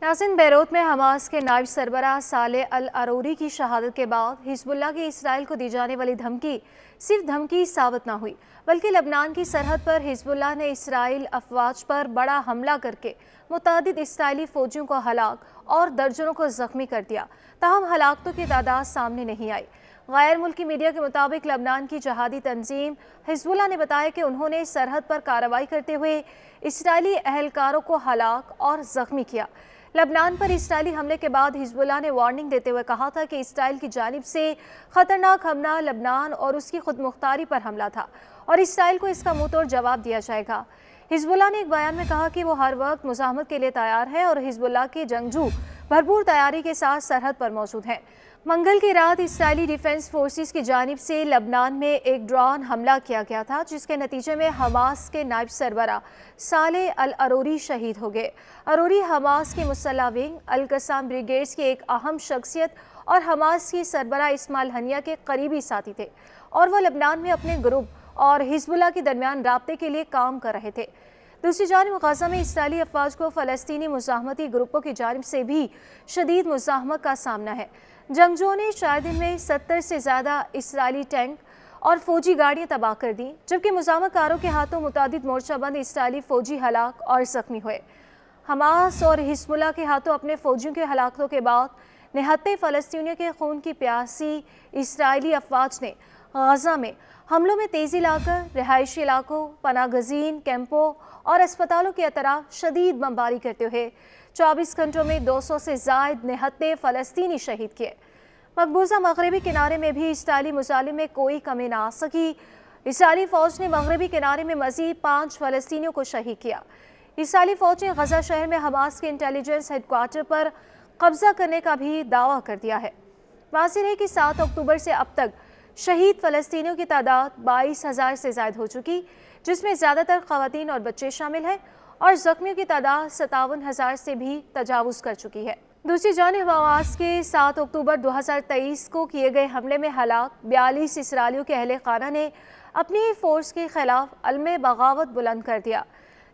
नाज़रीन, बेरूत में हमास के नायब सरबराह सालेह अल अरूरी की शहादत के बाद हिजबुल्लाह की इसराइल को दी जाने वाली धमकी सिर्फ धमकी साबित न हुई, बल्कि लबनान की सरहद पर हिजबुल्लाह ने इसराइल अफवाज पर बड़ा हमला करके मुतअद्दिद इसराइली फौजियों को हलाक और दर्जनों को जख्मी कर दिया। ताहम हलाकतों की तादाद सामने नहीं आई। गैर मुल्की मीडिया के मुताबिक लबनान की जहादी तंजीम हिजबुल्लाह ने बताया कि उन्होंने सरहद पर कार्रवाई करते हुए इसराइली अहलकारों को हलाक और जख्मी किया। लबनान पर इसराइली हमले के बाद हिजबुल्लाह ने वार्निंग देते हुए कहा था कि इसराइल की जानिब से खतरनाक हमला लबनान और उसकी खुद मुख्तारी पर हमला था और इसराइल को इसका मुंह तोड़ जवाब दिया जाएगा। हिजबुल्लाह ने एक बयान में कहा कि वो हर वक्त मुज़ाहमत के लिए तैयार है और हिजबुल्लाह के जंगजू भरपूर तैयारी के साथ सरहद पर मौजूद हैं। मंगल की रात इसराइली डिफेंस फोर्सेस की जानिब से लबनान में एक ड्रोन हमला किया गया था, जिसके नतीजे में हमास के नायब सरबराह सालेह अल अरूरी शहीद हो गए। अरूरी हमास की मुसल्लह विंग अल कसाम ब्रिगेड्स की एक अहम शख्सियत और हमास की सरबराह इस्माइल हनिया के करीबी साथी थे और वो लबनान में अपने ग्रुप और हिजबुल्लाह के दरमियान राब्ते के लिए काम कर रहे थे। दूसरी जानिब गजा में इसराइली अफवाज को फ़लस्तीनी मुज़ाहमती ग्रुपों की जानिब से भी शदीद मुज़ाहमत का सामना है। जंगजुओं ने 4 दिन में 70 से ज़्यादा इसराइली टैंक और फौजी गाड़ियाँ तबाह कर दी, जबकि मुज़ाहमतकारों के हाथों मुतअद्दिद मोर्चाबंद इसराइली फौजी हलाक और ज़ख्मी हुए। हमास और हिजबुल्लाह के हाथों अपने फौजियों के हलाकतों के बाद निहत्ते फ़लस्तीनियों के खून की प्यासी इसराइली अफवाज ने गजा में हमलों में तेज़ी लाकर रिहायशी इलाकों, पनागज़ीन कैंपों और अस्पतालों के अतराफ शदीद बमबारी करते हुए 24 घंटों में 200 से ज़ायद निहत्ते फ़लस्तीनी शहीद किए। मकबूजा मगरबी किनारे में भी इसराइली मुजालिम में कोई कमी ना आ सकी। इसराइली फ़ौज ने मगरबी किनारे में मज़ीद 5 फ़लस्तीनियों को शहीद किया। इसराइली फ़ौज ने गजा शहर में हमास के इंटेलिजेंस हेडक्वार्टर पर कब्जा करने का भी दावा कर दिया है। वाज़ेह है कि 7 अक्टूबर से अब तक शहीद फ़लस्तीनियों की तादाद 22,000 से ज़ायद हो चुकी, जिसमें ज़्यादातर ख़वातीन और बच्चे शामिल हैं और ज़ख्मियों की तादाद 57,000 से भी तजावुज़ कर चुकी है। दूसरी जानिब हमास के 7 अक्टूबर 2023 को किए गए हमले में हलाक 42 इसराइलियों के अहले खाना ने अपनी फ़ोर्स के खिलाफ अलमे बगावत बुलंद कर दिया।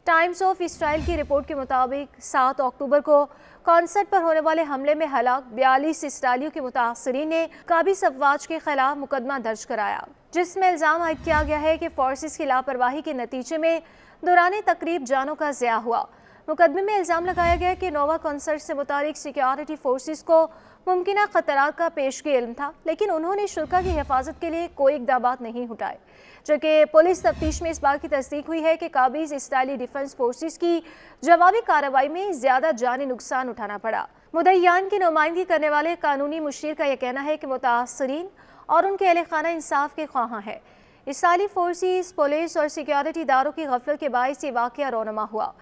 टाइम्स ऑफ इसराइल की रिपोर्ट के मुताबिक 7 अक्टूबर को कॉन्सर्ट पर होने वाले हमले में हलाक 42 इसराइलियों के मुतासरीन ने काबिज अफवाज के खिलाफ मुकदमा दर्ज कराया, जिसमें इल्ज़ाम आयद किया गया है कि फोर्सेस की लापरवाही के नतीजे में दौरान तकरीब जानों का ज़िया हुआ। मुकदमे में इल्ज़ाम लगाया गया कि नोवा कॉन्सर्ट से मुतालिक सिक्योरिटी फोर्सेस को मुमकिन खतरात का पेशगी इल्म था, लेकिन उन्होंने शुरा की हिफाजत के लिए कोई इक़दाम नहीं उठाए। जबकि पुलिस तफ्तीश में इस बात की तस्दीक हुई है कि काबिज इसराइली डिफेंस फोर्सेस की जवाबी कार्रवाई में ज़्यादा जानी नुकसान उठाना पड़ा। मुद्दईयान की नुमाइंदगी करने वाले कानूनी मुशीर का यह कहना है कि मुतासरीन और उनके अहले खाना इंसाफ के ख्वाहां है। इसराइली फोर्सेस, पुलिस और सिक्योरिटी इदारों की गफलत के बायस ये वाक़या रौनमा हुआ।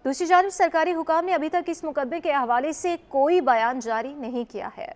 दूसरी जानिब सरकारी हुकाम ने अभी तक इस मुकदमे के हवाले से कोई बयान जारी नहीं किया है।